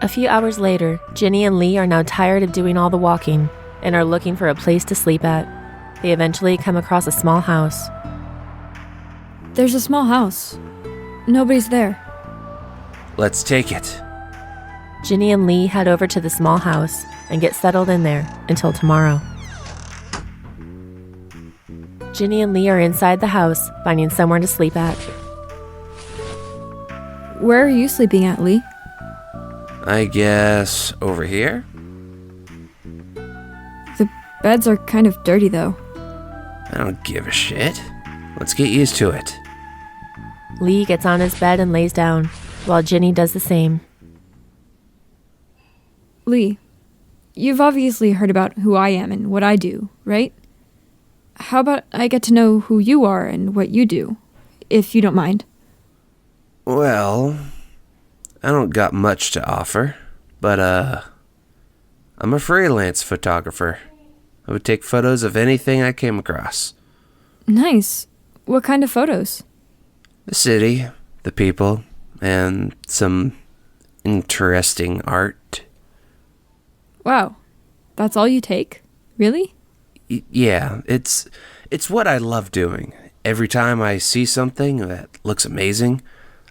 A few hours later, Ginny and Lee are now tired of doing all the walking and are looking for a place to sleep at. They eventually come across a small house. There's a small house. Nobody's there. Let's take it. Ginny and Lee head over to the small house and get settled in there until tomorrow. Ginny and Lee are inside the house, finding somewhere to sleep at. Where are you sleeping at, Lee? I guess over here? The beds are kind of dirty, though. I don't give a shit. Let's get used to it. Lee gets on his bed and lays down, while Ginny does the same. Lee, you've obviously heard about who I am and what I do, right? How about I get to know who you are and what you do, if you don't mind? Well, I don't got much to offer, but I'm a freelance photographer. I would take photos of anything I came across. Nice. What kind of photos? The city, the people, and some interesting art. Wow. That's all you take? Really? Yeah, it's what I love doing. Every time I see something that looks amazing,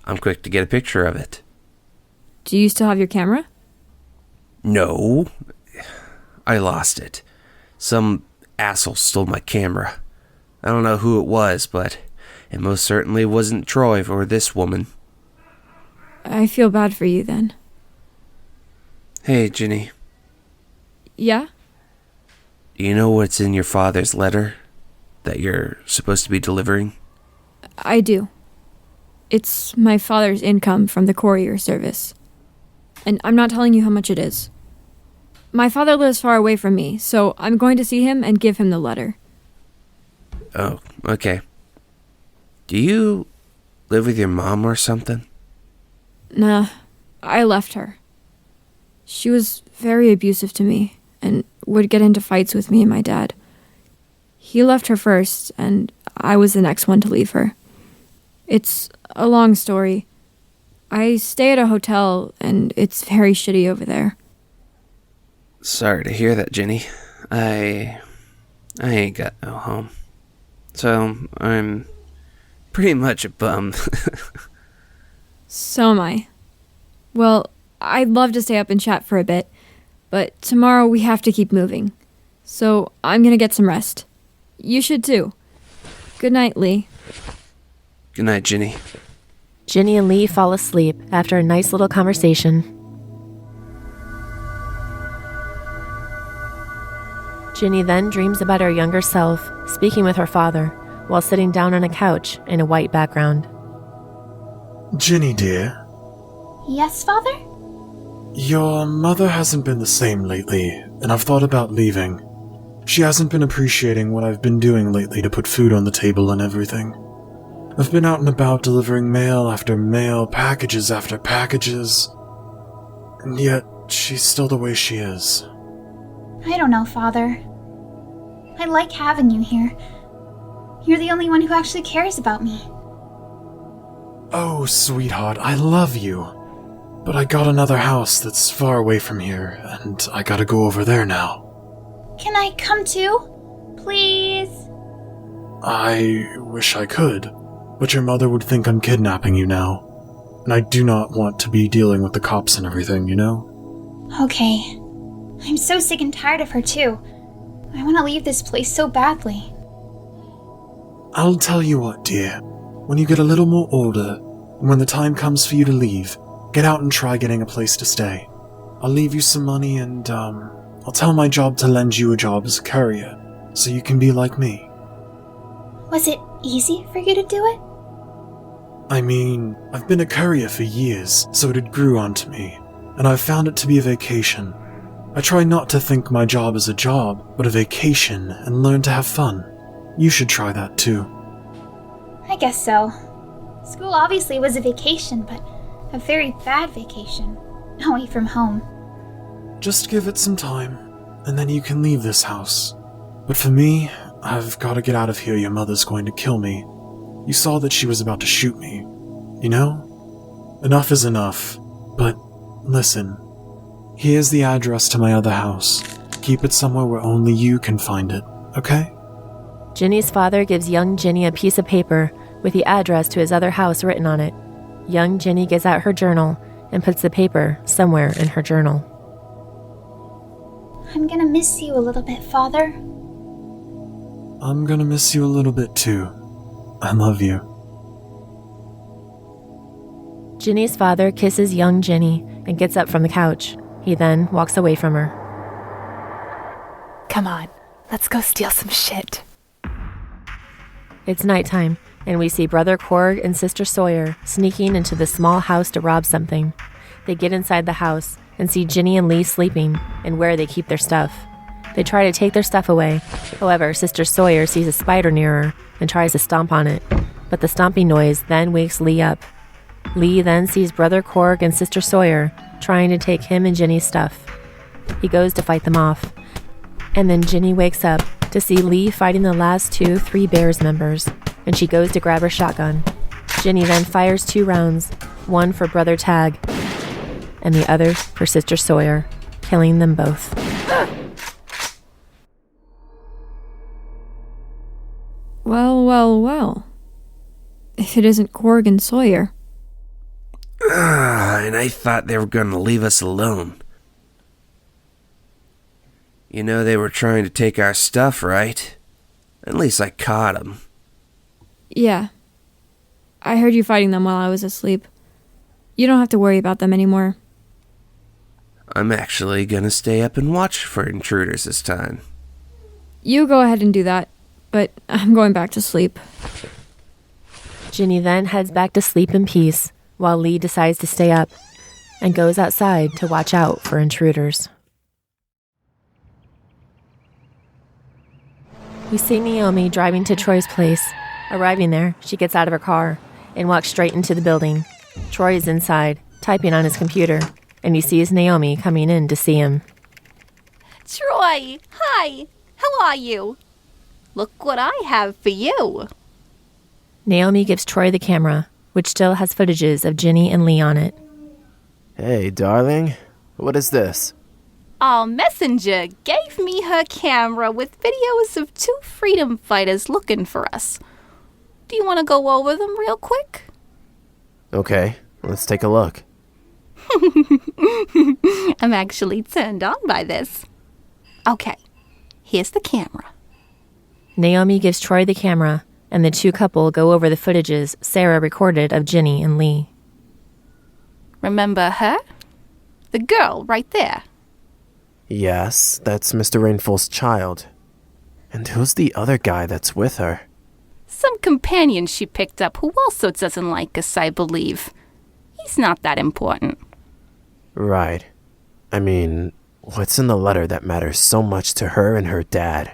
I'm quick to get a picture of it. Do you still have your camera? No, I lost it. Some asshole stole my camera. I don't know who it was, but it most certainly wasn't Troy or this woman. I feel bad for you then. Hey, Ginny. Yeah? Do you know what's in your father's letter that you're supposed to be delivering? I do. It's my father's income from the courier service. And I'm not telling you how much it is. My father lives far away from me, so I'm going to see him and give him the letter. Oh, okay. Do you live with your mom or something? Nah, I left her. She was very abusive to me and would get into fights with me and my dad. He left her first, and I was the next one to leave her. It's a long story. I stay at a hotel, and it's very shitty over there. Sorry to hear that, Ginny. I ain't got no home. So, I'm pretty much a bum. So am I. Well, I'd love to stay up and chat for a bit, but tomorrow we have to keep moving. So I'm gonna get some rest. You should too. Good night, Lee. Good night, Ginny. Ginny and Lee fall asleep after a nice little conversation. Ginny then dreams about her younger self, speaking with her father, while sitting down on a couch in a white background. Ginny, dear. Yes, Father? Your mother hasn't been the same lately, and I've thought about leaving. She hasn't been appreciating what I've been doing lately to put food on the table and everything. I've been out and about delivering mail after mail, packages after packages, and yet she's still the way she is. I don't know, Father. I like having you here. You're the only one who actually cares about me. Oh, sweetheart, I love you. But I got another house that's far away from here, and I gotta go over there now. Can I come too? Please? I wish I could, but your mother would think I'm kidnapping you now. And I do not want to be dealing with the cops and everything, you know? Okay. I'm so sick and tired of her too. I want to leave this place so badly. I'll tell you what, dear. When you get a little more older, and when the time comes for you to leave, get out and try getting a place to stay. I'll leave you some money and, I'll tell my job to lend you a job as a courier, so you can be like me. Was it easy for you to do it? I mean, I've been a courier for years, so it grew onto me, and I've found it to be a vacation. I try not to think my job as a job, but a vacation, and learn to have fun. You should try that too. I guess so. School obviously was a vacation, but a very bad vacation. Away from home. Just give it some time, and then you can leave this house. But for me, I've got to get out of here. Your mother's going to kill me. You saw that she was about to shoot me. You know? Enough is enough. But listen, Here's the address to my other house. Keep it somewhere where only you can find it, okay? Ginny's father gives young Ginny a piece of paper with the address to his other house written on it. Young Ginny gets out her journal and puts the paper somewhere in her journal. I'm gonna miss you a little bit, Father. I'm gonna miss you a little bit too. I love you. Ginny's father kisses young Ginny and gets up from the couch. He then walks away from her. Come on, let's go steal some shit. It's nighttime, and we see Brother Korg and Sister Sawyer sneaking into the small house to rob something. They get inside the house and see Ginny and Lee sleeping and where they keep their stuff. They try to take their stuff away. However, Sister Sawyer sees a spider near her and tries to stomp on it, but the stomping noise then wakes Lee up. Lee then sees Brother Korg and Sister Sawyer trying to take him and Ginny's stuff. He goes to fight them off, and then Ginny wakes up to see Lee fighting the last 2 Three Bears members, and she goes to grab her shotgun. Ginny then fires 2 rounds, one for Brother Tagg, and the other for Sister Sawyer, killing them both. Well. If it isn't Korg and Sawyer. And I thought they were going to leave us alone. You know they were trying to take our stuff, right? At least I caught them. Yeah. I heard you fighting them while I was asleep. You don't have to worry about them anymore. I'm actually gonna stay up and watch for intruders this time. You go ahead and do that, but I'm going back to sleep. Ginny then heads back to sleep in peace, while Lee decides to stay up and goes outside to watch out for intruders. We see Naomi driving to Troy's place. Arriving there, she gets out of her car and walks straight into the building. Troy is inside, typing on his computer, and he sees Naomi coming in to see him. Troy, hi. How are you? Look what I have for you. Naomi gives Troy the camera, which still has footages of Ginny and Lee on it. Hey, darling. What is this? Our messenger gave me her camera with videos of 2 freedom fighters looking for us. Do you want to go over them real quick? Okay, let's take a look. I'm actually turned on by this. Okay, here's the camera. Naomi gives Troy the camera, and the 2 couple go over the footages Serra recorded of Ginny and Lee. Remember her? The girl right there. Yes, that's Mr. Rainfall's child. And who's the other guy that's with her? Some companion she picked up who also doesn't like us, I believe. He's not that important. Right. I mean, what's in the letter that matters so much to her and her dad?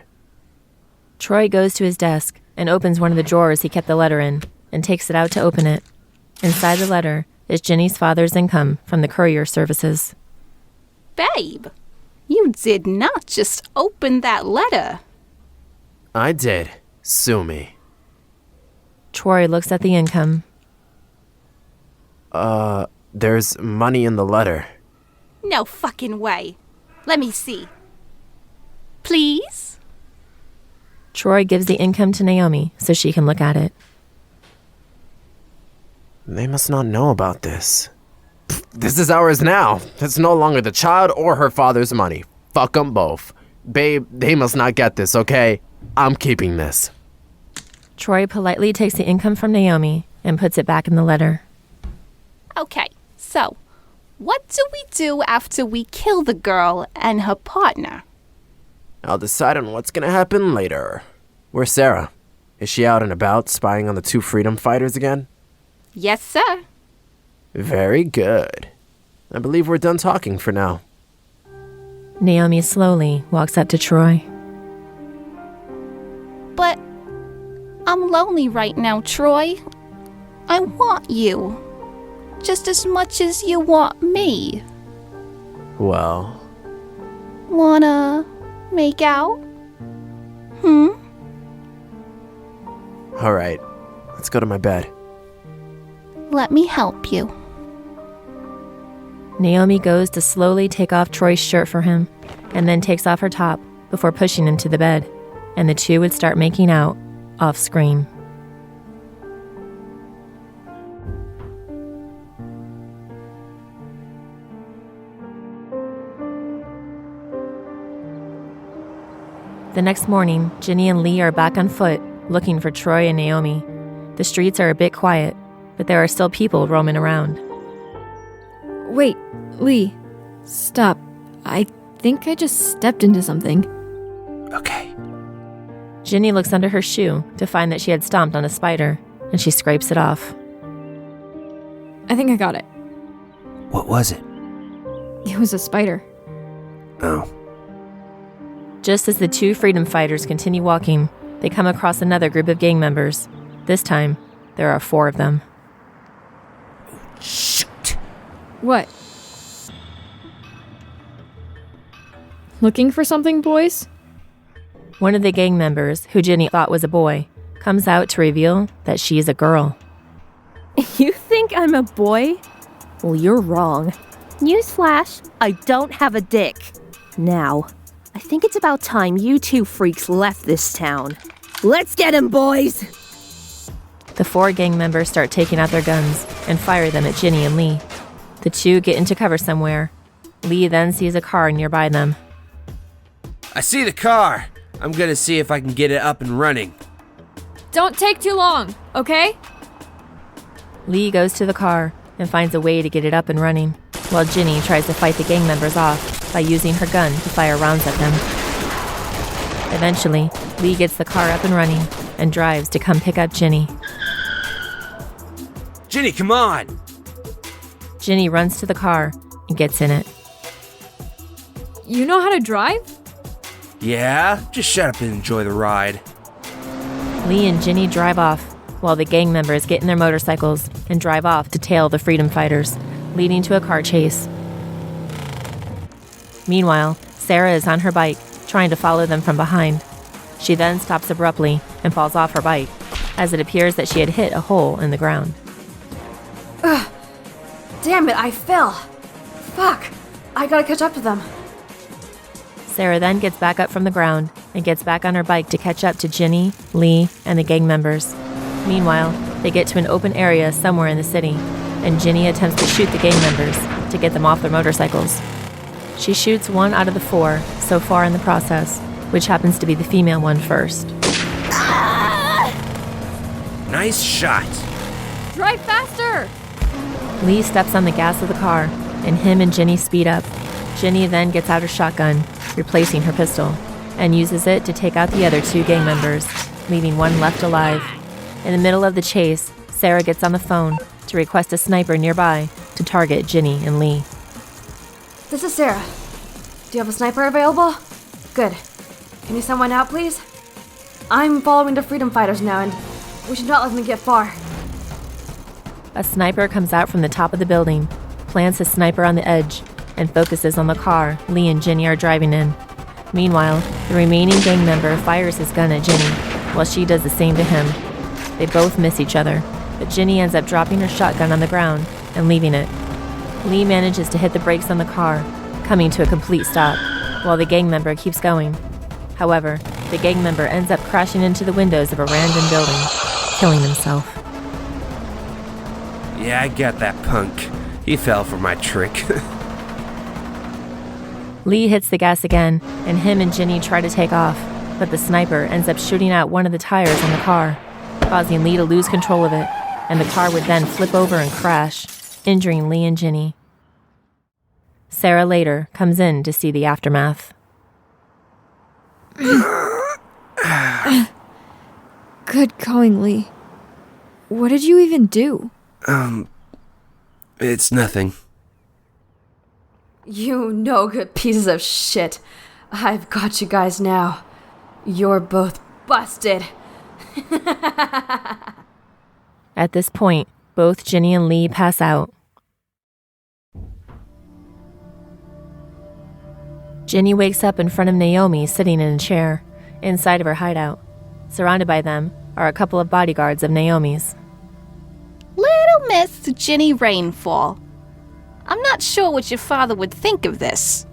Troy goes to his desk and opens one of the drawers he kept the letter in and takes it out to open it. Inside the letter is Ginny's father's income from the courier services. Babe, you did not just open that letter. I did. Sue me. Troy looks at the income. There's money in the letter. No fucking way. Let me see. Please? Troy gives the income to Naomi so she can look at it. They must not know about this. Pfft, this is ours now. It's no longer the child or her father's money. Fuck them both. Babe, they must not get this, okay? I'm keeping this. Troy politely takes the income from Naomi and puts it back in the letter. Okay, so what do we do after we kill the girl and her partner? I'll decide on what's gonna happen later. Where's Serra? Is she out and about spying on the 2 freedom fighters again? Yes, sir. Very good. I believe we're done talking for now. Naomi slowly walks up to Troy. But I'm lonely right now, Troy. I want you. Just as much as you want me. Well... Wanna make out? Alright, let's go to my bed. Let me help you. Naomi goes to slowly take off Troy's shirt for him, and then takes off her top before pushing him to the bed, and the two would start making out off-screen. The next morning, Ginny and Lee are back on foot, looking for Troy and Naomi. The streets are a bit quiet, but there are still people roaming around. Wait, Lee. Stop. I think I just stepped into something. Okay. Ginny looks under her shoe to find that she had stomped on a spider, and she scrapes it off. I think I got it. What was it? It was a spider. Oh. Just as the two freedom fighters continue walking, they come across another group of gang members. This time, there are 4 of them. Shoot! What? Looking for something, boys? One of the gang members, who Ginny thought was a boy, comes out to reveal that she is a girl. You think I'm a boy? Well, you're wrong. Newsflash, I don't have a dick. Now, I think it's about time you two freaks left this town. Let's get him, boys! The 4 gang members start taking out their guns and fire them at Ginny and Lee. The two get into cover somewhere. Lee then sees a car nearby them. I see the car. I'm gonna see if I can get it up and running. Don't take too long, okay? Lee goes to the car and finds a way to get it up and running, while Ginny tries to fight the gang members off by using her gun to fire rounds at them. Eventually, Lee gets the car up and running and drives to come pick up Ginny. Ginny, come on! Ginny runs to the car and gets in it. You know how to drive? Yeah, just shut up and enjoy the ride. Lee and Ginny drive off, while the gang members get in their motorcycles and drive off to tail the freedom fighters, leading to a car chase. Meanwhile, Serra is on her bike, trying to follow them from behind. She then stops abruptly and falls off her bike, as it appears that she had hit a hole in the ground. Ugh. Damn it, I fell. Fuck. I gotta catch up to them. Serra then gets back up from the ground and gets back on her bike to catch up to Ginny, Lee, and the gang members. Meanwhile, they get to an open area somewhere in the city, and Ginny attempts to shoot the gang members to get them off their motorcycles. She shoots 1 out of the 4 so far in the process, which happens to be the female one first. Nice shot. Drive faster! Lee steps on the gas of the car, and him and Ginny speed up. Ginny then gets out her shotgun, replacing her pistol, and uses it to take out the other 2 gang members, leaving 1 left alive. In the middle of the chase, Serra gets on the phone to request a sniper nearby to target Ginny and Lee. This is Serra. Do you have a sniper available? Good. Can you send one out, please? I'm following the freedom fighters now, and we should not let them get far. A sniper comes out from the top of the building, plants his sniper on the edge, and focuses on the car Lee and Ginny are driving in. Meanwhile, the remaining gang member fires his gun at Ginny, while she does the same to him. They both miss each other, but Ginny ends up dropping her shotgun on the ground and leaving it. Lee manages to hit the brakes on the car, coming to a complete stop, while the gang member keeps going. However, the gang member ends up crashing into the windows of a random building, killing himself. Yeah, I got that punk. He fell for my trick. Lee hits the gas again, and him and Ginny try to take off, but the sniper ends up shooting out one of the tires on the car, causing Lee to lose control of it, and the car would then flip over and crash, injuring Lee and Ginny. Serra later comes in to see the aftermath. Good going, Lee. What did you even do? It's nothing. You no good pieces of shit. I've got you guys now. You're both busted. At this point, both Ginny and Lee pass out. Ginny wakes up in front of Naomi sitting in a chair, inside of her hideout. Surrounded by them are a couple of bodyguards of Naomi's. Little Miss Ginny Rainfall. I'm not not sure what your father would think of this.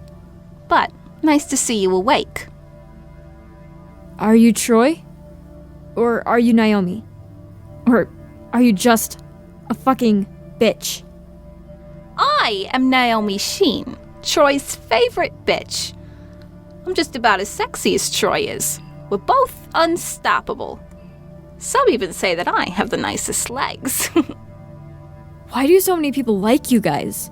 But nice to see you awake. Are you Troy? Or are you Naomi? Or are you just a fucking bitch? I am Naomi Sheen, Troy's favorite bitch. I'm just about as sexy as Troy is. We're both unstoppable. Some even say that I have the nicest legs. Why do so many people like you guys?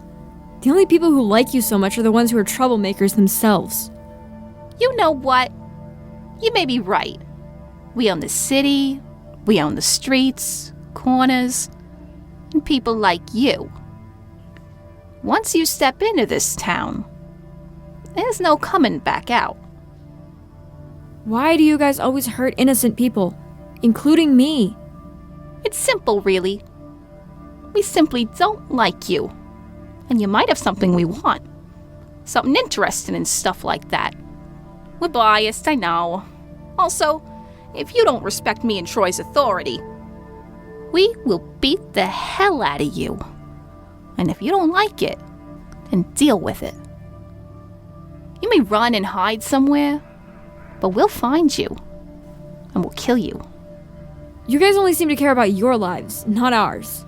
The only people who like you so much are the ones who are troublemakers themselves. You know what? You may be right. We own the city, we own the streets, corners, and people like you. Once you step into this town, there's no coming back out. Why do you guys always hurt innocent people, including me? It's simple, really. We simply don't like you. And you might have something we want. Something interesting and stuff like that. We're biased, I know. Also, if you don't respect me and Troy's authority, we will beat the hell out of you. And if you don't like it, then deal with it. You may run and hide somewhere, but we'll find you. And we'll kill you. You guys only seem to care about your lives, not ours.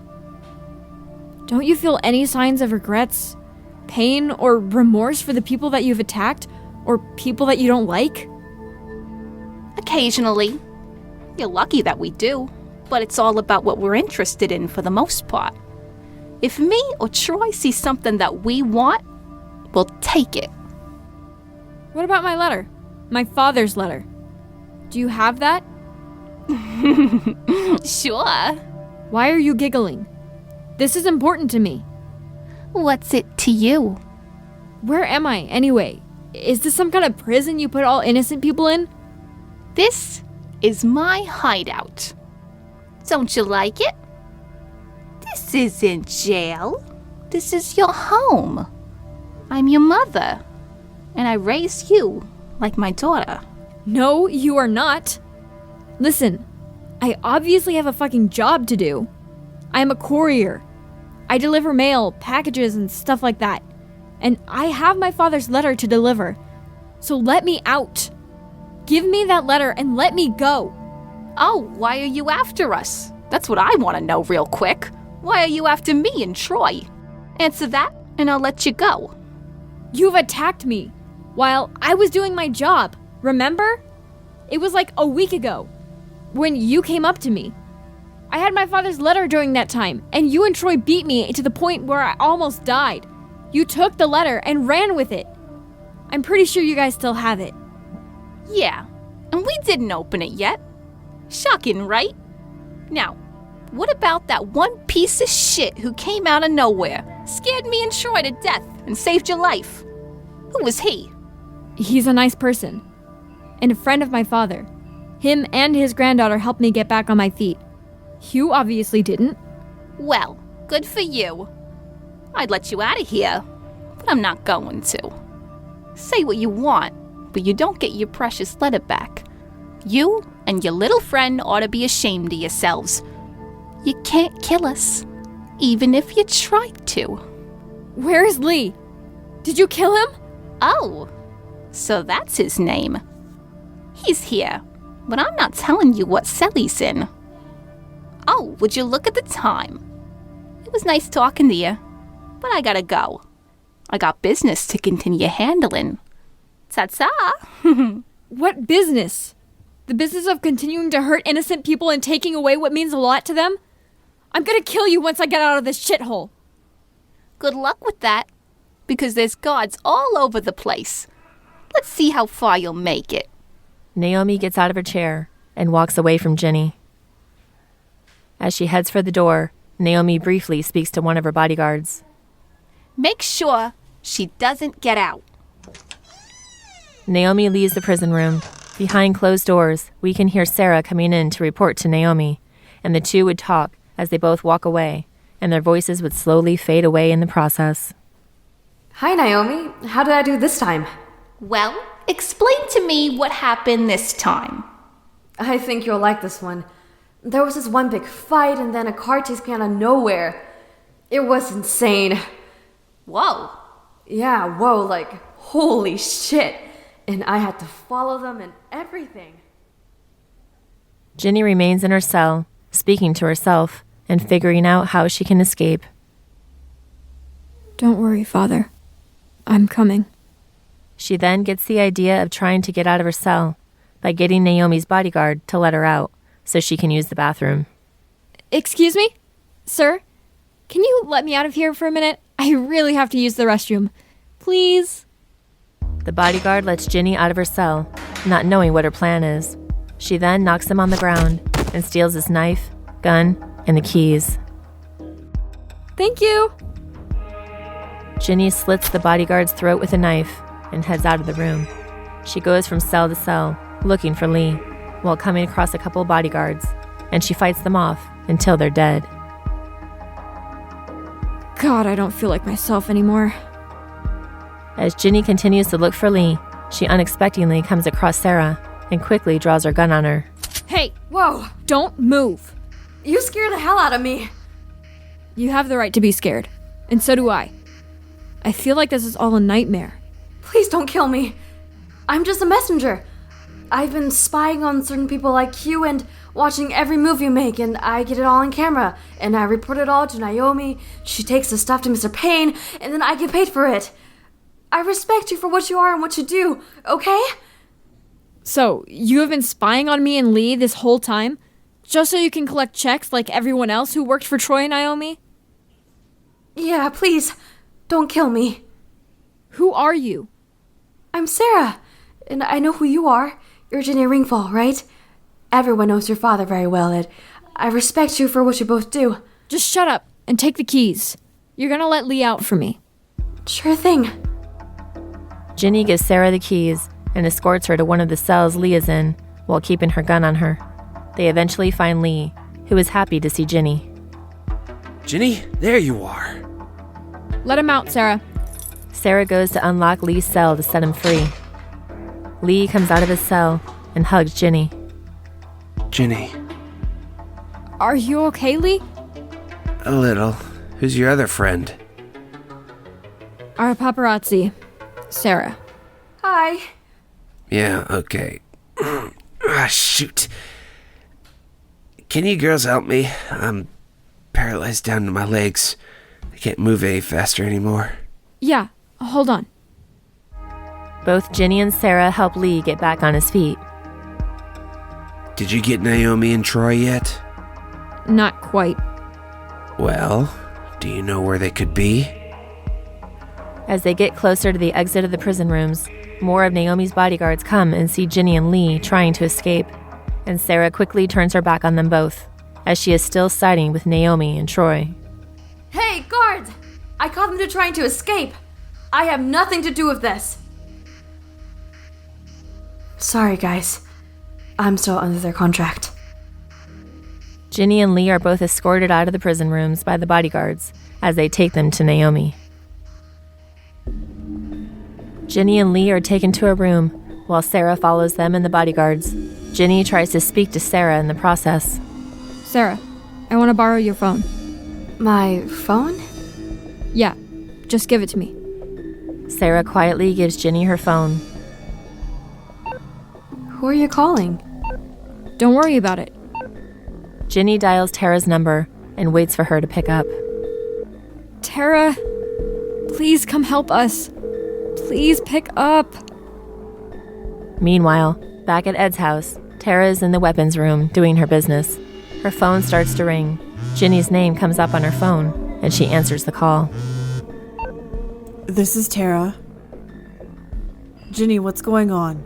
Don't you feel any signs of regrets, pain, or remorse for the people that you've attacked, or people that you don't like? Occasionally. You're lucky that we do, but it's all about what we're interested in for the most part. If me or Troy see something that we want, we'll take it. What about my letter? My father's letter. Do you have that? Sure. Why are you giggling? This is important to me. What's it to you? Where am I, anyway? Is this some kind of prison you put all innocent people in? This is my hideout. Don't you like it? This isn't jail. This is your home. I'm your mother, and I raised you like my daughter. No, you are not. Listen, I obviously have a fucking job to do. I am a courier. I deliver mail, packages, and stuff like that. And I have my father's letter to deliver. So let me out. Give me that letter and let me go. Oh, why are you after us? That's what I want to know real quick. Why are you after me and Troy? Answer that, and I'll let you go. You've attacked me while I was doing my job, remember? It was like a week ago, when you came up to me. I had my father's letter during that time, and you and Troy beat me to the point where I almost died. You took the letter and ran with it. I'm pretty sure you guys still have it. Yeah, and we didn't open it yet. Shocking, right? Now, what about that one piece of shit who came out of nowhere, scared me and Troy to death, and saved your life? Who was he? He's a nice person, and a friend of my father. Him and his granddaughter helped me get back on my feet. You obviously didn't. Well, good for you. I'd let you out of here, but I'm not going to. Say what you want, but you don't get your precious letter back. You and your little friend ought to be ashamed of yourselves. You can't kill us, even if you tried to. Where is Lee? Did you kill him? Oh, so that's his name. He's here, but I'm not telling you what cell he's in. Oh, would you look at the time? It was nice talking to you, but I gotta go. I got business to continue handling. Ta-ta! What business? The business of continuing to hurt innocent people and taking away what means a lot to them? I'm gonna kill you once I get out of this shithole. Good luck with that, because there's guards all over the place. Let's see how far you'll make it. Naomi gets out of her chair and walks away from Ginny. As she heads for the door, Naomi briefly speaks to one of her bodyguards. Make sure she doesn't get out. Naomi leaves the prison room. Behind closed doors, we can hear Serra coming in to report to Naomi, and the two would talk as they both walk away, and their voices would slowly fade away in the process. Hi, Naomi. How did I do this time? Well, explain to me what happened this time. I think you'll like this one. There was this one big fight, and then a car chased me out of nowhere. It was insane. Whoa. Yeah, whoa, like, holy shit. And I had to follow them and everything. Ginny remains in her cell, speaking to herself and figuring out how she can escape. Don't worry, Father. I'm coming. She then gets the idea of trying to get out of her cell by getting Naomi's bodyguard to let her out so she can use the bathroom. Excuse me? Sir? Can you let me out of here for a minute? I really have to use the restroom. Please? The bodyguard lets Ginny out of her cell, not knowing what her plan is. She then knocks him on the ground and steals his knife, gun, and the keys. Thank you! Ginny slits the bodyguard's throat with a knife and heads out of the room. She goes from cell to cell, looking for Lee, while coming across a couple bodyguards, and she fights them off until they're dead. God, I don't feel like myself anymore. As Ginny continues to look for Lee, she unexpectedly comes across Serra and quickly draws her gun on her. Hey! Whoa! Don't move! You scared the hell out of me! You have the right to be scared. And so do I. I feel like this is all a nightmare. Please don't kill me. I'm just a messenger. I've been spying on certain people like you and watching every move you make, and I get it all on camera, and I report it all to Naomi. She takes the stuff to Mr. Payne, and then I get paid for it. I respect you for what you are and what you do, okay? So, you have been spying on me and Lee this whole time? Just so you can collect checks like everyone else who worked for Troy and Naomi? Yeah, please, don't kill me. Who are you? I'm Serra, and I know who you are. You're Ginny Rainfall, right? Everyone knows your father very well, and I respect you for what you both do. Just shut up and take the keys. You're gonna let Lee out for me. Sure thing. Ginny gives Serra the keys and escorts her to one of the cells Lee is in while keeping her gun on her. They eventually find Lee, who is happy to see Ginny. Ginny, there you are. Let him out, Serra. Serra goes to unlock Lee's cell to set him free. Lee comes out of his cell and hugs Ginny. Ginny. Are you okay, Lee? A little. Who's your other friend? Our paparazzi, Serra. Hi. Yeah, okay. Shoot. Can you girls help me? I'm paralyzed down to my legs. I can't move any faster anymore. Yeah, hold on. Both Ginny and Serra help Lee get back on his feet. Did you get Naomi and Troy yet? Not quite. Well, do you know where they could be? As they get closer to the exit of the prison rooms, more of Naomi's bodyguards come and see Ginny and Lee trying to escape, and Serra quickly turns her back on them both, as she is still siding with Naomi and Troy. Hey, guards! I caught them trying to escape. I have nothing to do with this. Sorry, guys. I'm still under their contract. Ginny and Lee are both escorted out of the prison rooms by the bodyguards as they take them to Naomi. Ginny and Lee are taken to a room while Serra follows them and the bodyguards. Ginny tries to speak to Serra in the process. Serra, I want to borrow your phone. My phone? Yeah, just give it to me. Serra quietly gives Ginny her phone. Who are you calling? Don't worry about it. Ginny dials Tara's number and waits for her to pick up. Tara, please come help us. Please pick up. Meanwhile, back at Ed's house, Tara is in the weapons room doing her business. Her phone starts to ring. Ginny's name comes up on her phone, and she answers the call. This is Tara. Ginny, what's going on?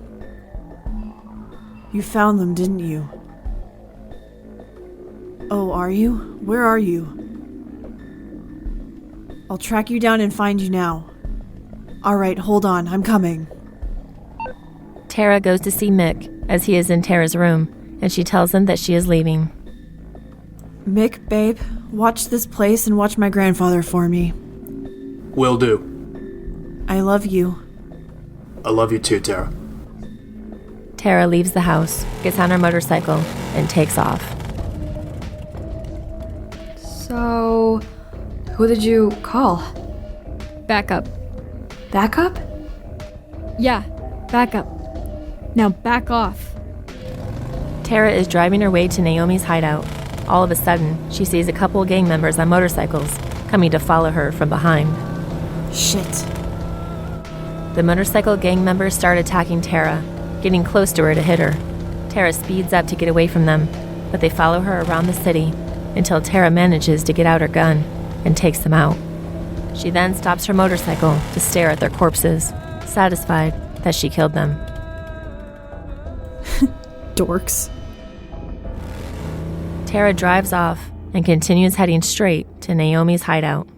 You found them, didn't you? Oh, are you? Where are you? I'll track you down and find you now. Alright, hold on, I'm coming. Tara goes to see Mick as he is in Tara's room, and she tells him that she is leaving. Mick, babe, watch this place and watch my grandfather for me. Will do. I love you. I love you too, Tara. Tara leaves the house, gets on her motorcycle, and takes off. So, who did you call? Back up. Back up? Yeah, back up. Now back off. Tara is driving her way to Naomi's hideout. All of a sudden, she sees a couple gang members on motorcycles coming to follow her from behind. Shit. The motorcycle gang members start attacking Tara, getting close to her to hit her. Tara speeds up to get away from them, but they follow her around the city until Tara manages to get out her gun and takes them out. She then stops her motorcycle to stare at their corpses, satisfied that she killed them. Dorks. Tara drives off and continues heading straight to Naomi's hideout.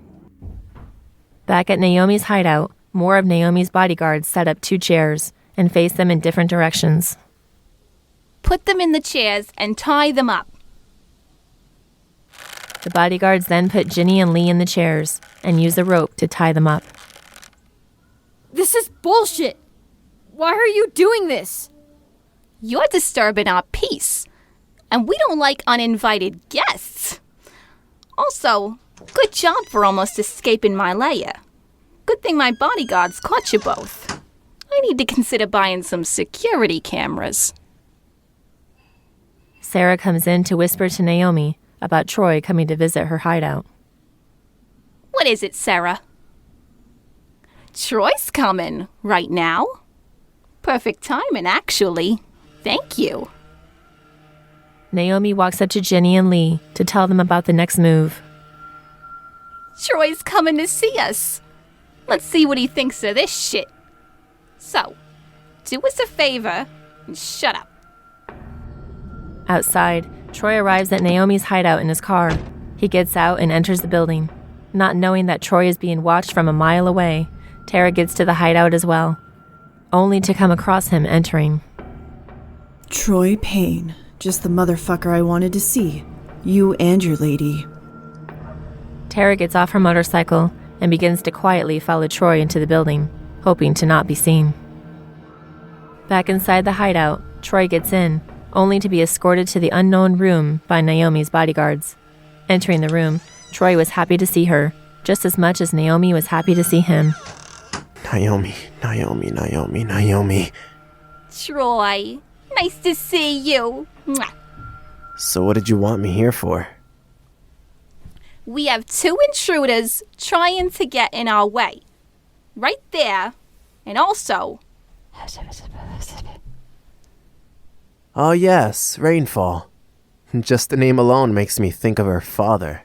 Back at Naomi's hideout, more of Naomi's bodyguards set up 2 chairs and face them in different directions. Put them in the chairs and tie them up. The bodyguards then put Ginny and Lee in the chairs and use a rope to tie them up. This is bullshit! Why are you doing this? You're disturbing our peace, and we don't like uninvited guests. Also, good job for almost escaping my lair. Good thing my bodyguards caught you both. I need to consider buying some security cameras. Serra comes in to whisper to Naomi about Troy coming to visit her hideout. What is it, Serra? Troy's coming right now. Perfect timing, actually. Thank you. Naomi walks up to Ginny and Lee to tell them about the next move. Troy's coming to see us. Let's see what he thinks of this shit. So, do us a favor and shut up. Outside, Troy arrives at Naomi's hideout in his car. He gets out and enters the building. Not knowing that Troy is being watched from a mile away, Tara gets to the hideout as well, only to come across him entering. Troy Payne. Just the motherfucker I wanted to see. You and your lady. Tara gets off her motorcycle and begins to quietly follow Troy into the building, hoping to not be seen. Back inside the hideout, Troy gets in, only to be escorted to the unknown room by Naomi's bodyguards. Entering the room, Troy was happy to see her, just as much as Naomi was happy to see him. Naomi. Troy, nice to see you. Mwah. So what did you want me here for? We have 2 intruders trying to get in our way. Right there. And also... Oh yes, Rainfall. Just the name alone makes me think of her father.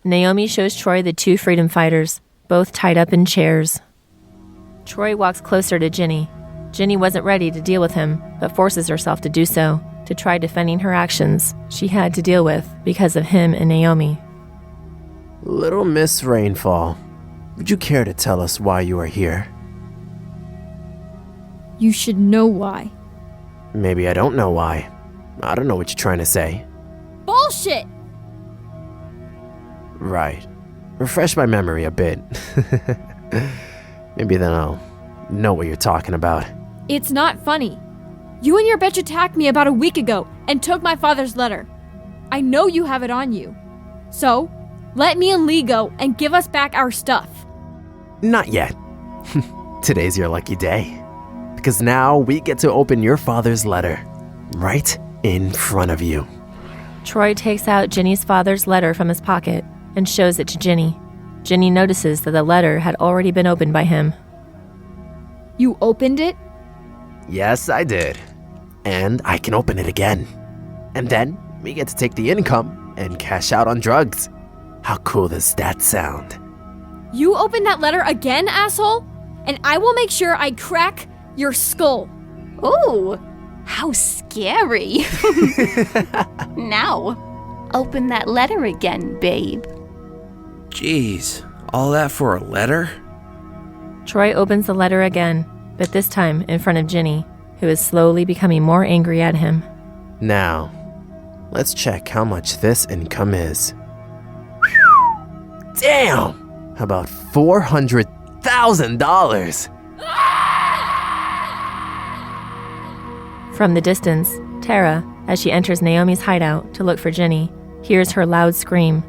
Naomi shows Troy the 2 freedom fighters, both tied up in chairs. Troy walks closer to Ginny. Ginny wasn't ready to deal with him, but forces herself to do so, to try defending her actions she had to deal with because of him and Naomi. Little Miss Rainfall, would you care to tell us why you are here? You should know why. Maybe I don't know why. I don't know what you're trying to say. Bullshit! Right. Refresh my memory a bit. Maybe then I'll know what you're talking about. It's not funny. You and your bitch attacked me about a week ago and took my father's letter. I know you have it on you. So, let me and Lee go and give us back our stuff. Not yet. Today's your lucky day. Because now we get to open your father's letter. Right in front of you. Troy takes out Ginny's father's letter from his pocket and shows it to Ginny. Ginny notices that the letter had already been opened by him. You opened it? Yes, I did. And I can open it again. And then we get to take the income and cash out on drugs. How cool does that sound? You opened that letter again, asshole? And I will make sure I crack your skull. Ooh, how scary. Now, open that letter again, babe. Jeez, all that for a letter? Troy opens the letter again, but this time in front of Ginny, who is slowly becoming more angry at him. Now, let's check how much this income is. Damn! About $400,000! From the distance, Tara, as she enters Naomi's hideout to look for Ginny, hears her loud scream.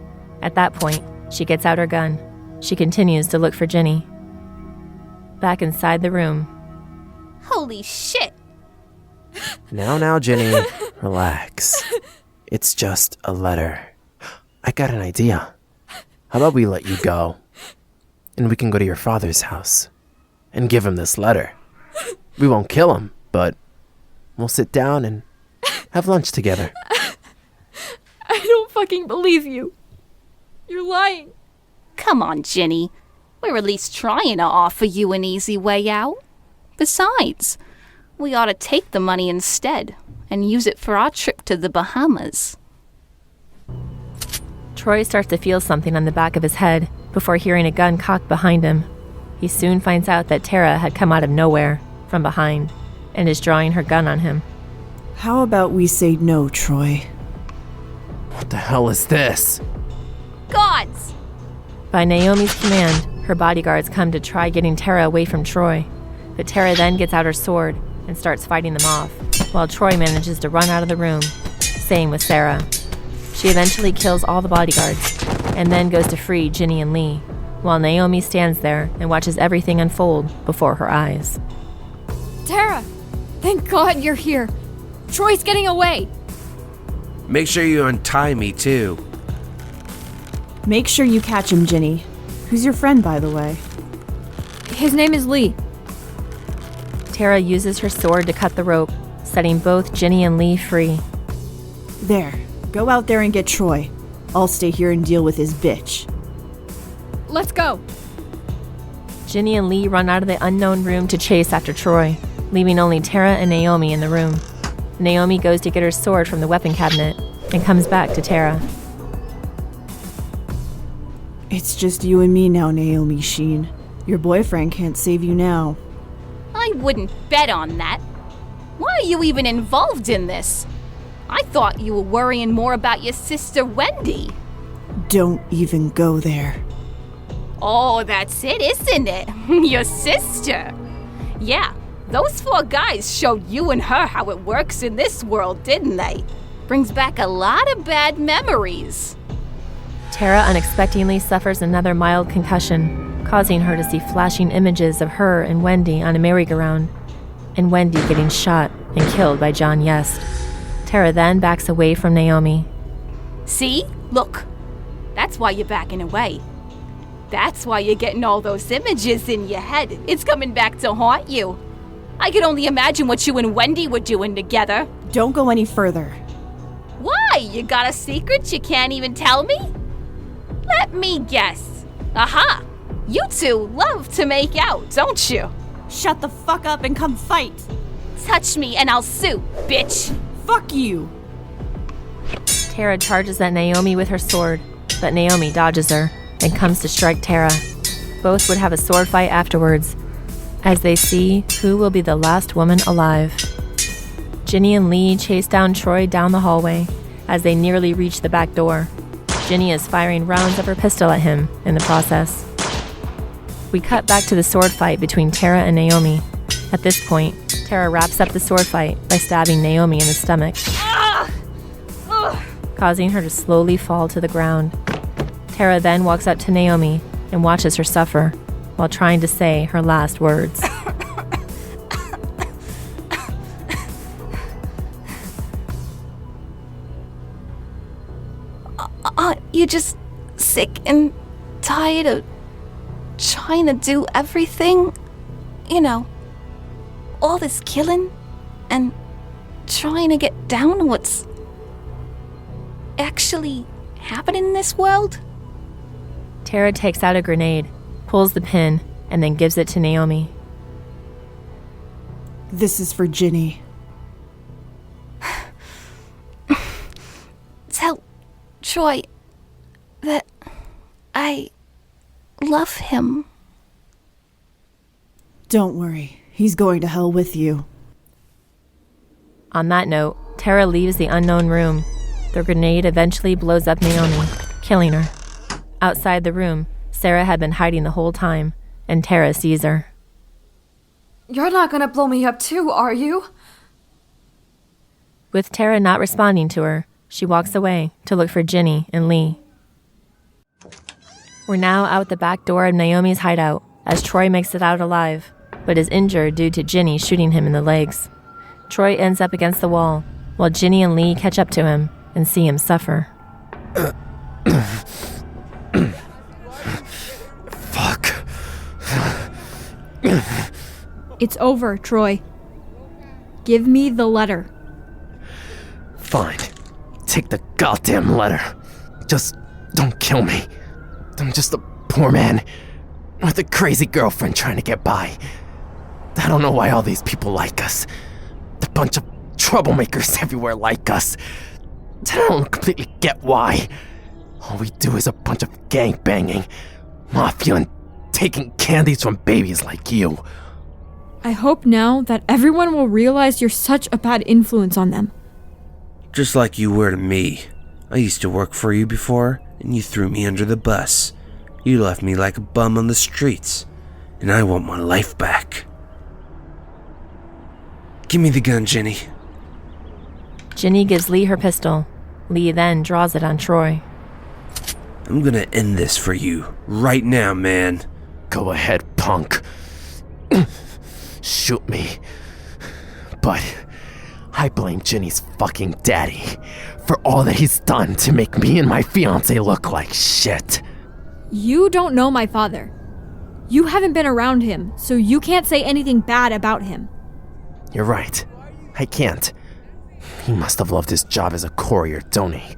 At that point, she gets out her gun. She continues to look for Ginny. Back inside the room. Holy shit! Now, Ginny, relax. It's just a letter. I got an idea. How about we let you go? And we can go to your father's house and give him this letter. We won't kill him, but we'll sit down and have lunch together. I don't fucking believe you. You're lying. Come on, Ginny. We're at least trying to offer you an easy way out. Besides, we ought to take the money instead and use it for our trip to the Bahamas. Troy starts to feel something on the back of his head before hearing a gun cocked behind him. He soon finds out that Tara had come out of nowhere, from behind, and is drawing her gun on him. How about we say no, Troy? What the hell is this? Gods! By Naomi's command, her bodyguards come to try getting Tara away from Troy, but Tara then gets out her sword and starts fighting them off, while Troy manages to run out of the room. Same with Serra. She eventually kills all the bodyguards, and then goes to free Ginny and Lee, while Naomi stands there and watches everything unfold before her eyes. Tara! Thank God you're here. Troy's getting away. Make sure you untie me, too. Make sure you catch him, Ginny. Who's your friend, by the way? His name is Lee. Tara uses her sword to cut the rope, setting both Ginny and Lee free. There. Go out there and get Troy. I'll stay here and deal with his bitch. Let's go. Ginny and Lee run out of the unknown room to chase after Troy, leaving only Tara and Naomi in the room. Naomi goes to get her sword from the weapon cabinet and comes back to Tara. It's just you and me now, Naomi Sheen. Your boyfriend can't save you now. I wouldn't bet on that. Why are you even involved in this? I thought you were worrying more about your sister Wendy. Don't even go there. Oh, that's it, isn't it? Your sister. Yeah, those 4 guys showed you and her how it works in this world, didn't they? Brings back a lot of bad memories. Tara unexpectedly suffers another mild concussion, causing her to see flashing images of her and Wendy on a merry-go-round, and Wendy getting shot and killed by John Yest. Tara then backs away from Naomi. See? Look. That's why you're backing away. That's why you're getting all those images in your head. It's coming back to haunt you. I could only imagine what you and Wendy were doing together. Don't go any further. Why? You got a secret you can't even tell me? Let me guess. Aha! You two love to make out, don't you? Shut the fuck up and come fight. Touch me and I'll sue, bitch. Fuck you. Tara charges at Naomi with her sword, but Naomi dodges her and comes to strike Tara. Both would have a sword fight afterwards, as they see who will be the last woman alive. Ginny and Lee chase down Troy down the hallway as they nearly reach the back door. Ginny is firing rounds of her pistol at him in the process. We cut back to the sword fight between Tara and Naomi. At this point, Tara wraps up the sword fight by stabbing Naomi in the stomach, causing her to slowly fall to the ground. Tara then walks up to Naomi and watches her suffer while trying to say her last words. You just sick and tired of trying to do everything? You know, all this killing and trying to get down to what's actually happening in this world? Tara takes out a grenade, pulls the pin, and then gives it to Naomi. This is for Ginny. Tell Troy that I love him. Don't worry, he's going to hell with you. On that note, Tara leaves the unknown room. The grenade eventually blows up Naomi, killing her. Outside the room, Serra had been hiding the whole time, and Tara sees her. You're not gonna blow me up too, are you? With Tara not responding to her, she walks away to look for Ginny and Lee. We're now out the back door of Naomi's hideout as Troy makes it out alive, but is injured due to Ginny shooting him in the legs. Troy ends up against the wall, while Ginny and Lee catch up to him and see him suffer. Fuck. It's over, Troy. Give me the letter. Fine. Take the goddamn letter. Just don't kill me. I'm just a poor man with a crazy girlfriend trying to get by. I don't know why all these people like us. A bunch of troublemakers everywhere like us. I don't completely get why. All we do is a bunch of gangbanging, mafia, and taking candies from babies like you. I hope now that everyone will realize you're such a bad influence on them. Just like you were to me. I used to work for you before, and you threw me under the bus. You left me like a bum on the streets, and I want my life back. Give me the gun, Ginny. Ginny gives Lee her pistol. Lee then draws it on Troy. I'm gonna end this for you, right now, man. Go ahead, punk. Shoot me. But I blame Ginny's fucking daddy for all that he's done to make me and my fiancé look like shit. You don't know my father. You haven't been around him, so you can't say anything bad about him. You're right. I can't. He must have loved his job as a courier, don't he?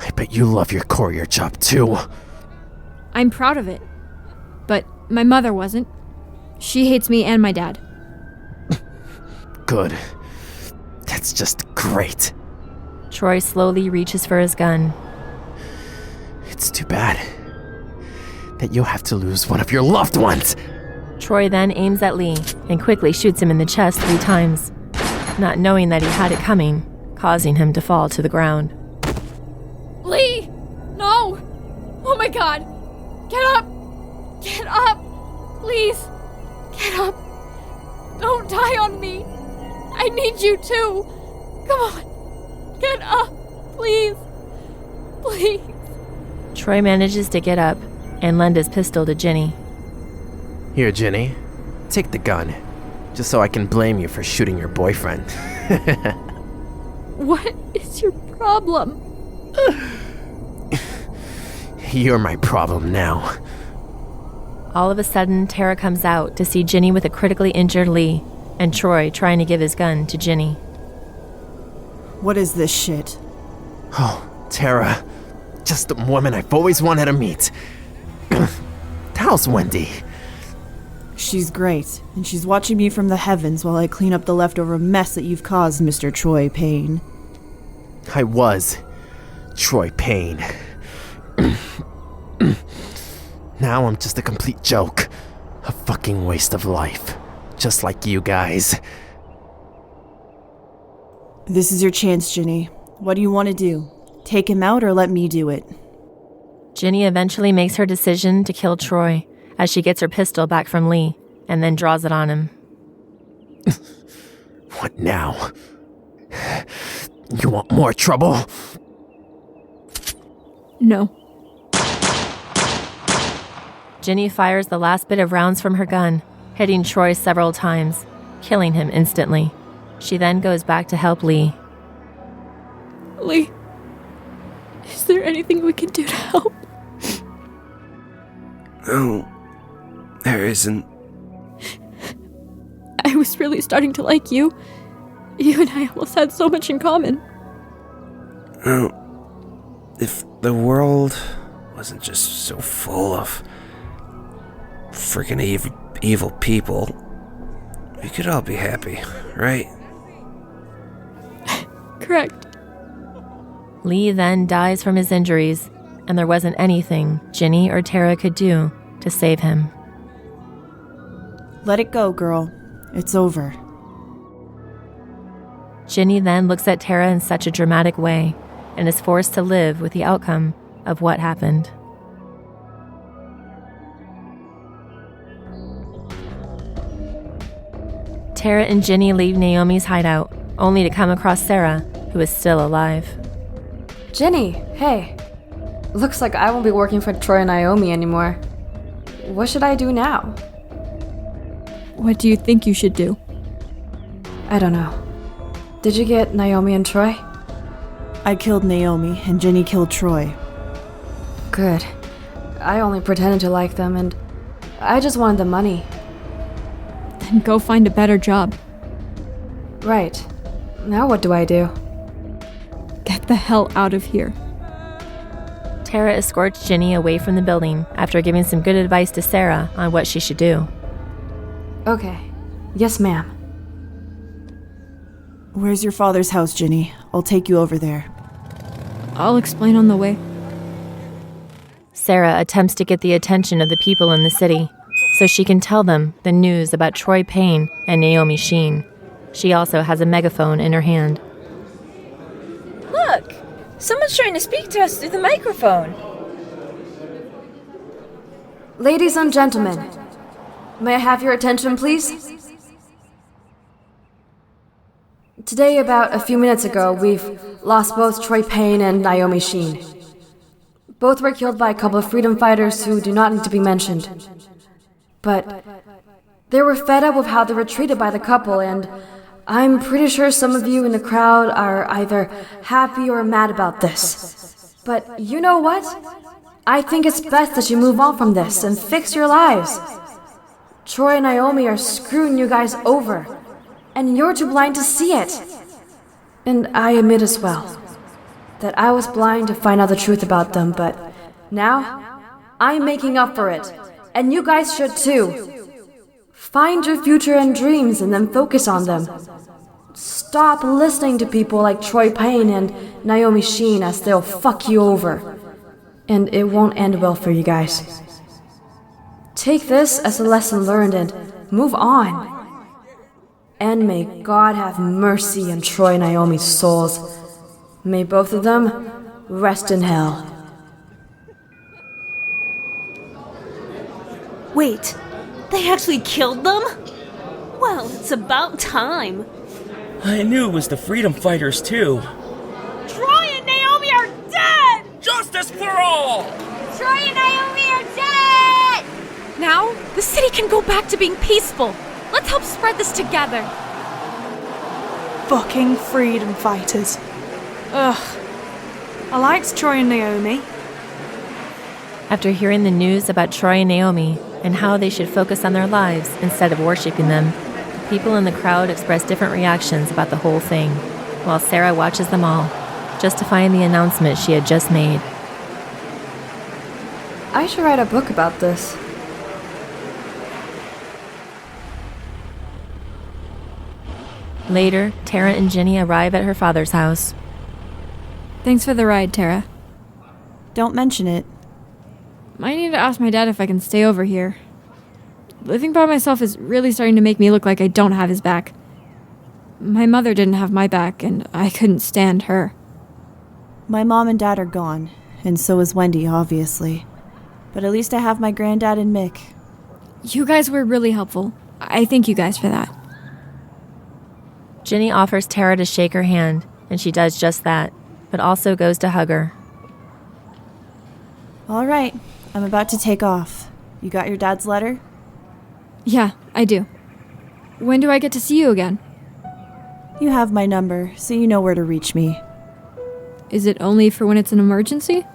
I bet you love your courier job too. I'm proud of it. But my mother wasn't. She hates me and my dad. Good. That's just great. Troy slowly reaches for his gun. It's too bad that you'll have to lose one of your loved ones. Troy then aims at Lee and quickly shoots him in the chest 3 times, not knowing that he had it coming, causing him to fall to the ground. Lee! No! Oh my god! Get up! Get up! Please! Get up! Don't die on me! I need you too! Come on! Get up! Please! Please! Troy manages to get up and lend his pistol to Ginny. Here, Ginny. Take the gun. Just so I can blame you for shooting your boyfriend. What is your problem? You're my problem now. All of a sudden, Tara comes out to see Ginny with a critically injured Lee, and Troy trying to give his gun to Ginny. What is this shit? Oh, Tara. Just the woman I've always wanted to meet. How's Wendy? She's great, and she's watching me from the heavens while I clean up the leftover mess that you've caused, Mr. Troy Payne. I was Troy Payne. Now I'm just a complete joke. A fucking waste of life. Just like you guys. This is your chance, Ginny. What do you want to do? Take him out or let me do it? Ginny eventually makes her decision to kill Troy as she gets her pistol back from Lee and then draws it on him. What now? You want more trouble? No. Ginny fires the last bit of rounds from her gun, hitting Troy several times, killing him instantly. She then goes back to help Lee. Lee, is there anything we can do to help? No, there isn't. I was really starting to like you. You and I almost had so much in common. No, if the world wasn't just so full of freaking evil people, we could all be happy, right? Correct. Lee then dies from his injuries, and there wasn't anything Ginny or Tara could do to save him. Let it go, girl. It's over. Ginny then looks at Tara in such a dramatic way and is forced to live with the outcome of what happened. Tara and Ginny leave Naomi's hideout, only to come across Serra, who is still alive. Ginny, hey. Looks like I won't be working for Troy and Naomi anymore. What should I do now? What do you think you should do? I don't know. Did you get Naomi and Troy? I killed Naomi, and Ginny killed Troy. Good. I only pretended to like them, and I just wanted the money. Then go find a better job. Right. Now what do I do? Get the hell out of here. Tara escorts Ginny away from the building after giving some good advice to Serra on what she should do. Okay. Yes, ma'am. Where's your father's house, Ginny? I'll take you over there. I'll explain on the way. Serra attempts to get the attention of the people in the city so she can tell them the news about Troy Payne and Naomi Sheen. She also has a megaphone in her hand. Look! Someone's trying to speak to us through the microphone. Ladies and gentlemen, may I have your attention, please? Today, about a few minutes ago, we've lost both Troy Payne and Naomi Sheen. Both were killed by a couple of freedom fighters who do not need to be mentioned. But they were fed up with how they were treated by the couple, and I'm pretty sure some of you in the crowd are either happy or mad about this. But you know what? I think it's best that you move on from this and fix your lives. Troy and Naomi are screwing you guys over, and you're too blind to see it. And I admit as well that I was blind to find out the truth about them, but now I'm making up for it, and you guys should too. Find your future and dreams and then focus on them. Stop listening to people like Troy Payne and Naomi Sheen, as they'll fuck you over. And it won't end well for you guys. Take this as a lesson learned and move on. And may God have mercy on Troy and Naomi's souls. May both of them rest in hell. Wait, they actually killed them? Well, it's about time. I knew it was the freedom fighters, too. Troy and Naomi are dead! Justice for all! Troy and Naomi are dead! Now, the city can go back to being peaceful. Let's help spread this together. Fucking freedom fighters. Ugh. I liked Troy and Naomi. After hearing the news about Troy and Naomi and how they should focus on their lives instead of worshipping them, people in the crowd express different reactions about the whole thing, while Serra watches them all, justifying the announcement she had just made. I should write a book about this. Later, Tara and Ginny arrive at her father's house. Thanks for the ride, Tara. Don't mention it. I need to ask my dad if I can stay over here. Living by myself is really starting to make me look like I don't have his back. My mother didn't have my back, and I couldn't stand her. My mom and dad are gone, and so is Wendy, obviously. But at least I have my granddad and Mick. You guys were really helpful. I thank you guys for that. Ginny offers Tara to shake her hand, and she does just that, but also goes to hug her. All right, I'm about to take off. You got your dad's letter? Yeah, I do. When do I get to see you again? You have my number, so you know where to reach me. Is it only for when it's an emergency?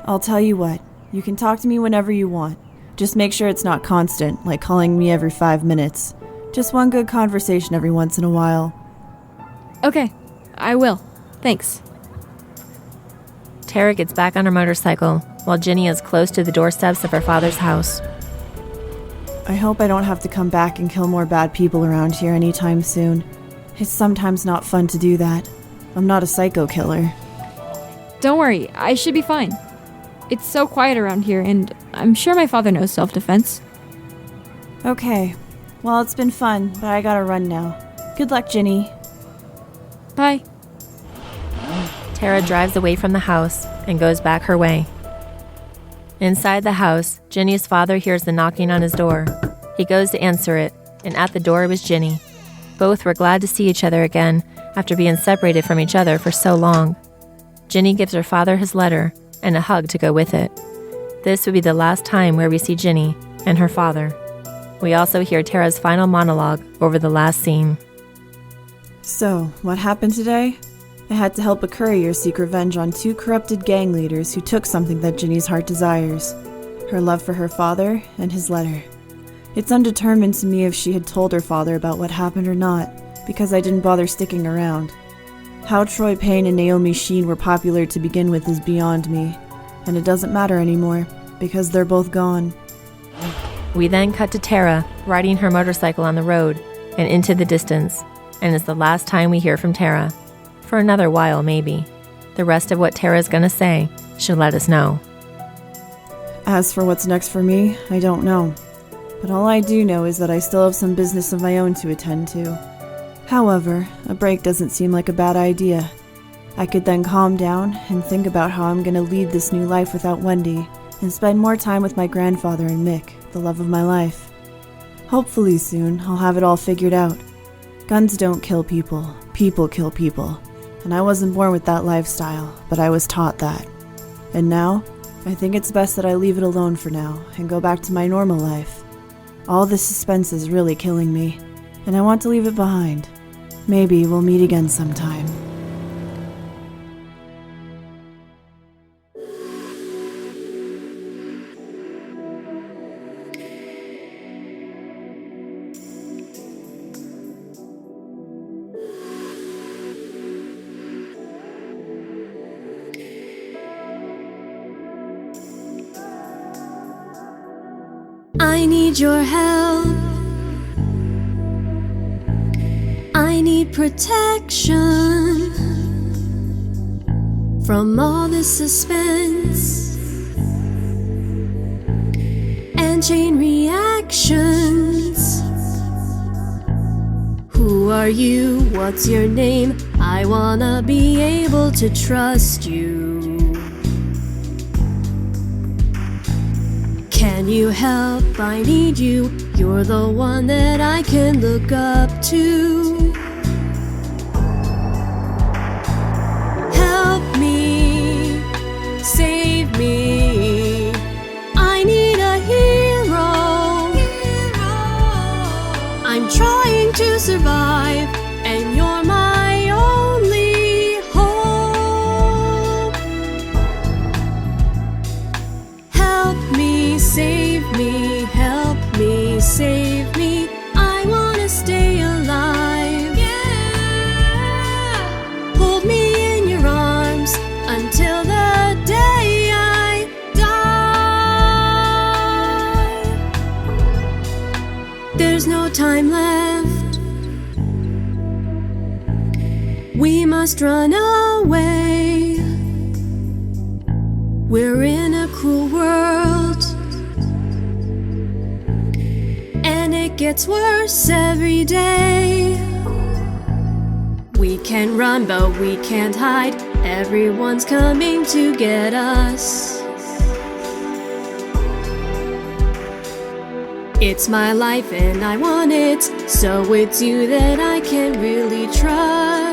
I'll tell you what, you can talk to me whenever you want. Just make sure it's not constant, like calling me every 5 minutes. Just one good conversation every once in a while. Okay, I will. Thanks. Tara gets back on her motorcycle, while Ginny is close to the doorsteps of her father's house. I hope I don't have to come back and kill more bad people around here anytime soon. It's sometimes not fun to do that. I'm not a psycho killer. Don't worry, I should be fine. It's so quiet around here, and I'm sure my father knows self-defense. Okay. Well, it's been fun, but I gotta run now. Good luck, Ginny. Bye. Tara drives away from the house and goes back her way. Inside the house, Ginny's father hears the knocking on his door. He goes to answer it, and at the door was Ginny. Both were glad to see each other again after being separated from each other for so long. Ginny gives her father his letter and a hug to go with it. This would be the last time where we see Ginny and her father. We also hear Tara's final monologue over the last scene. So, what happened today? I had to help a courier seek revenge on 2 corrupted gang leaders who took something that Ginny's heart desires. Her love for her father and his letter. It's undetermined to me if she had told her father about what happened or not, because I didn't bother sticking around. How Troy Payne and Naomi Sheen were popular to begin with is beyond me, and it doesn't matter anymore, because they're both gone. We then cut to Tara riding her motorcycle on the road and into the distance, and it's the last time we hear from Tara. For another while, maybe. The rest of what Tara's gonna say should let us know. As for what's next for me, I don't know. But all I do know is that I still have some business of my own to attend to. However, a break doesn't seem like a bad idea. I could then calm down and think about how I'm gonna lead this new life without Wendy, and spend more time with my grandfather and Mick, the love of my life. Hopefully soon, I'll have it all figured out. Guns don't kill people, people kill people. And I wasn't born with that lifestyle, but I was taught that. And now, I think it's best that I leave it alone for now, and go back to my normal life. All this suspense is really killing me, and I want to leave it behind. Maybe we'll meet again sometime. I need your help. I need protection from all this suspense and chain reactions. Who are you? What's your name? I wanna be able to trust you. Can you help? I need you. You're the one that I can look up to. Help me, save me. I need a hero. I'm trying to survive, and you're my only hope. Help me, save me, help me, save me. I wanna stay alive. Yeah. Hold me in your arms until the day I die. There's no time left. We must run away. We're in a cruel world, and it gets worse every day. We can run, but we can't hide. Everyone's coming to get us. It's my life and I want it, so it's you that I can really trust.